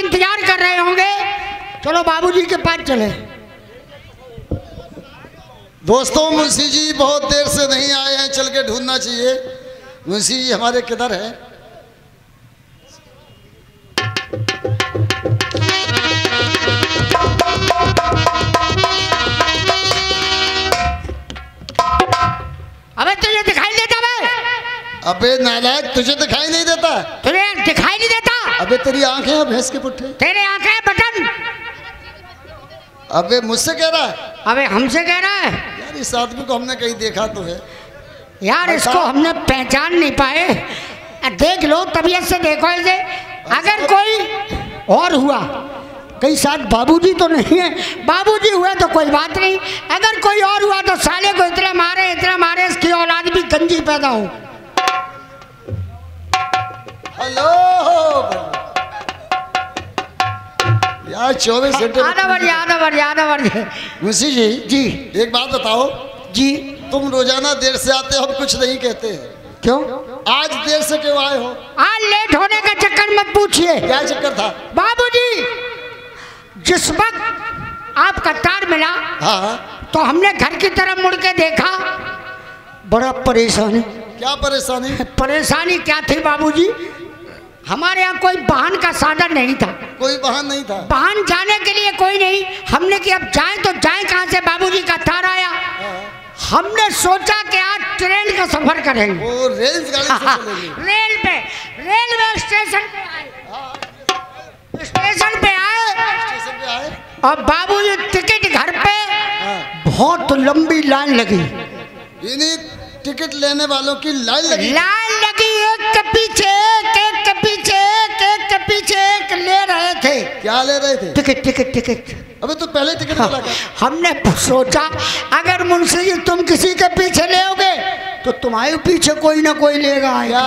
इंतजार कर रहे होंगे। चलो बाबूजी के पास चले। दोस्तों मुंशी जी बहुत देर से नहीं आए हैं, चल के ढूंढना चाहिए। मुंशी जी हमारे किधर है? अबे तुझे दिखाई देता बे? अबे नालायक, तुझे दिखाई नहीं देता? तुझे दिखाई नहीं देता? अबे तेरी आंखें हैं भैंस के पुट्ठे। तेरे आंखें बटन। अबे मुझसे कह रहा है? अबे हमसे कह रहा है? यार इस आदमी को हमने कहीं देखा तो है यार, इसको हमने पहचान नहीं पाए। देख लो, तबीयत से देखो इसे। अगर कोई और हुआ, कहीं साथ बाबूजी तो नहीं है, बाबूजी हुए तो कोई बात नहीं, अगर कोई और हुआ तो साले को इतना मारे इसकी औलाद भी गंजी पैदा हो। हेलो यार, 24 घंटे यादव मुंशी जी जी एक बात बताओ जी, तुम रोजाना देर से आते हो, हम कुछ नहीं कहते हैं, क्यों आज देर से क्यों आए हो? आज लेट होने का चक्कर मत पूछिए। क्या चक्कर था? बाबूजी, जिस वक्त आपका तार मिला, हाँ, तो हमने घर की तरफ मुड़ के देखा। बड़ा परेशानी। क्या परेशानी? परेशानी क्या थी बाबूजी? हमारे यहाँ कोई वाहन का साधन नहीं था। कोई वाहन नहीं था? वाहन जाने के लिए कोई नहीं। हमने कि अब जाए तो जाए कहाँ से? बाबूजी का तार आया। हमने सोचा कि आज ट्रेन का सफर करेंगे। वो रेलगाड़ी से चलेंगे। रेलवे स्टेशन पे आए। स्टेशन पे आए और बाबूजी टिकट घर पे बहुत लंबी लाइन लगी। इन्हीं टिकट लेने वालों की लाइन लगी? एक के पीछे एक ले रहे थे। क्या ले रहे थे? टिकट। अबे तो पहले टिकट मिला क्या? हमने सोचा अगर मुंशी जी तुम किसी के पीछे लेओगे तो तुम्हारे पीछे कोई ना कोई लेगा। क्या?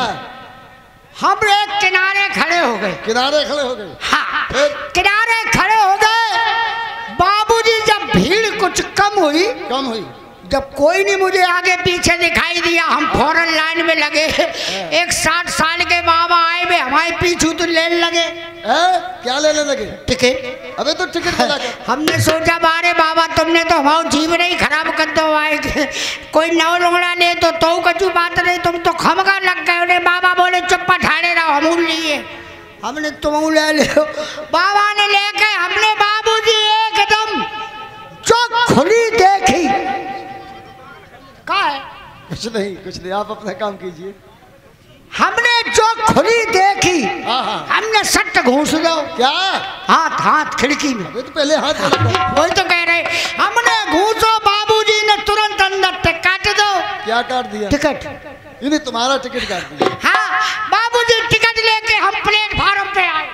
हम एक किनारे खड़े हो गए। हाँ, किनारे खड़े हो गए। बाबूजी जब भीड़ कुछ कम हुई, जब कोई नहीं मुझे आगे पीछे दिखाई दिया, हम फौरन लाइन में लगे। एक 60 साल के बाबा आए वे हमारे पीछे तो लेने लगे। क्या लेने लगे? टिकट। अबे तो टिकट मिला क्या? हमने सोचा बारे बाबा तुमने तो हमारा जीवन ही खराब कर दो। आए कोई नौ लुंगड़ा ले तो कचू बात नहीं, तुम तो खमगा लग गए। बाबा बोले चुप्पा ठाड़े रहो, अमूल लिए। हमने तुम ले लो। बाबा ने लेके हमने बाबूजी एकदम जो खुली देखी। क्या है? कुछ नहीं, आप अपना काम कीजिए। हमने जो खुली देखी, हमने सट घूस दो। क्या? हाथ खिड़की में। अबे तो पहले हाथ वही तो कह रहे। हमने घूसो, बाबूजी ने तुरंत अंदर काट दो। क्या काट दिया? टिकट। इन्हें तुम्हारा टिकट काट दिया? हाँ, बाबूजी टिकट लेके हम प्लेटफार्म पे आए।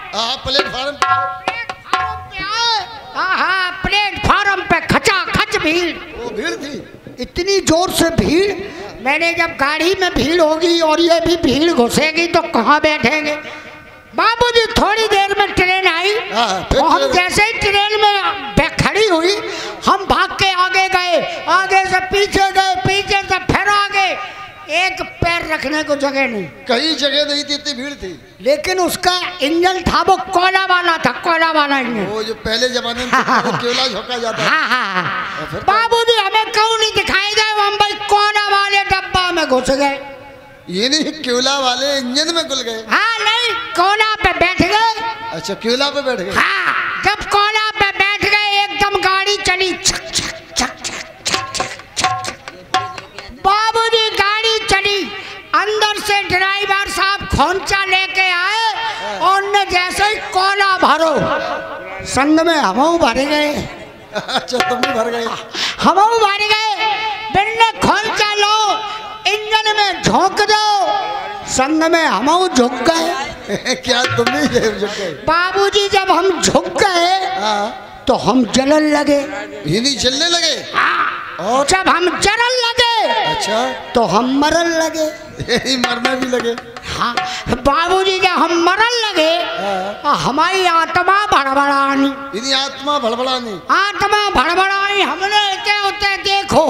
प्लेटफार्म पे आए। हाँ, प्लेटफार्म पे खचाखच भीड़। वो भीड़ थी? इतनी जोर से भीड़, मैंने जब गाड़ी में भीड़ होगी और ये भी भीड़ घुसेगी तो कहाँ बैठेंगे? बाबूजी थोड़ी देर में ट्रेन आई और हम जैसे ही ट्रेन में खड़ी हुई, हम भाग के आगे गए, आगे से पीछे गए, पीछे से फिर आगे। एक पैर रखने को जगह नहीं। कहीं जगह नहीं थी, इतनी भीड़ थी। लेकिन उसका इंजन था वो कोयला वाला था, कोयला वाला इंजन। वो जो पहले जमाने में कोयला झोंका जाता है। हाँ। बाबूजी हमें क्यों नहीं दिखाई दे? हम भाई कोयला वाले डब्बा में घुस गए। ये नहीं, कोयला वाले इंजन में घुस गए? हाँ, नहीं, कोयला पे बैठ गए। अच्छा, कोयला पे बैठ गए? हाँ, जब कोयला पे बैठ गए एकदम गाड़ी चली। बाबूजी गाड़ी चली, अंदर से ड्राइवर साहब खोंचा लेके आए और ने जैसे ही कोयला भरो, संग में हम भर गए। अच्छा, तुम भी भर गए? हम भर गए। बिन्ने खोंचा लो, इंजन में झोंक दो, संग में हम झुक गए। क्या तुम भी झुक गए? बाबूजी जब हम झुक गए तो हम जलन लगे। हिंदी चलने लगे? और जब हम जलन लगे, अच्छा, तो हम मरन लगे। मरने भी लगे? हाँ, बाबूजी जब हम मरन लगे, हमारी आत्मा भड़बड़ानी। आत्मा भड़बड़ानी। हमने होते देखो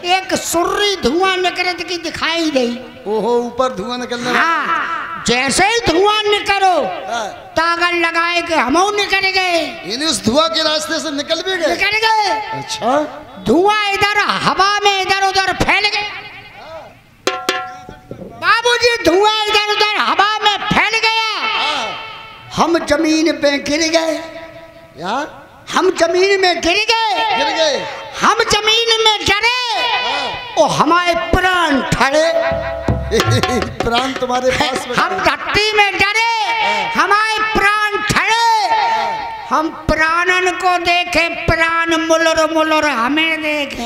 एक सुर्री धुआं निकलत की दिखाई दी। ओहो, ऊपर धुआं निकलने। हाँ, जैसे ही धुआं निकलो हाँ। तागल लगाए के हम निकल गए। यानी उस धुआं के रास्ते से निकल भी गए? निकल गए। अच्छा। धुआं इधर हवा में इधर उधर फैल गया बाबूजी, धुआं इधर उधर हवा में फैल गया। हम जमीन पे गिर गए। यार हम जमीन में गिर गए। हम जमीन में गिरे और हमारे प्राण ठहरे। प्राण तुम्हारे पास में? हम धरती में गिरे, हमारे प्राण ठहरे। हम प्राणन को देखे, प्राण मुलर मुलर हमें देखे।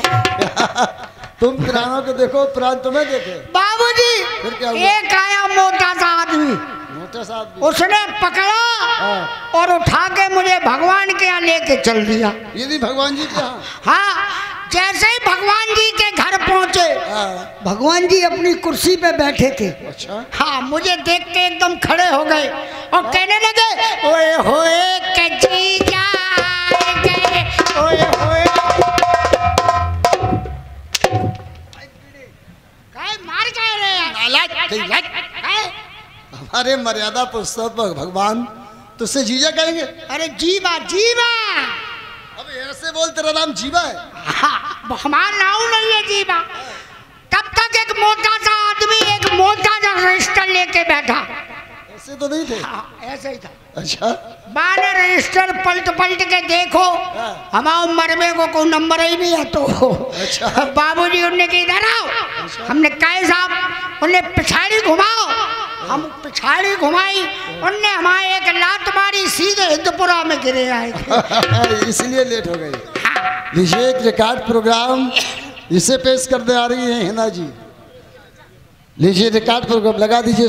तुम प्राणों को देखो, प्राण तुम्हें देखे। बाबूजी फिर क्या हुआ? एक आया मोटा सा आदमी, मोटा सा आदमी, उसने पकड़ा और उठा के मुझे भगवान के यहाँ लेके चल दिया। ये नहीं भगवान जी के यहाँ? हाँ, जैसे ही भगवान जी के घर पहुंचे, भगवान जी अपनी कुर्सी पे बैठे थे। अच्छा। हाँ, मुझे देख के एकदम खड़े हो गए और कहने लगे, ओए होए के जीजा गए, ओए होए। मार कह रहे हैं? हमारे मर्यादा पुरुषोत्तम भगवान तुझसे जीजा कहेंगे? अरे जीवा जीवा। अब ऐसे बोल, तेरा नाम जीवा है? हाँ, हमारा नाम नहीं है जीवा। तब तक एक मोटा सा आदमी एक मोटा सा रजिस्टर लेके बैठा। ऐसे तो नहीं थे? हाँ, ऐसे ही था। अच्छा। बाने रजिस्टर पलट पलट के देखो, हमारे मरबे को कोई नंबर ही नहीं है। तो अच्छा। बाबूजी उनने के इधर आओ। हमने कहे साहब, उनने पिछाड़ी घुमाओ। हम पिछाड़ी घुमाई, उनने हमारे एक लात मारी, सीधे हिंदपुरा में गिरे आए। इसलिए लेट हो गई। लीजिए एक रिकॉर्ड प्रोग्राम इसे पेश करने आ रही है हिना जी। लीजिए रिकॉर्ड प्रोग्राम लगा दीजिए।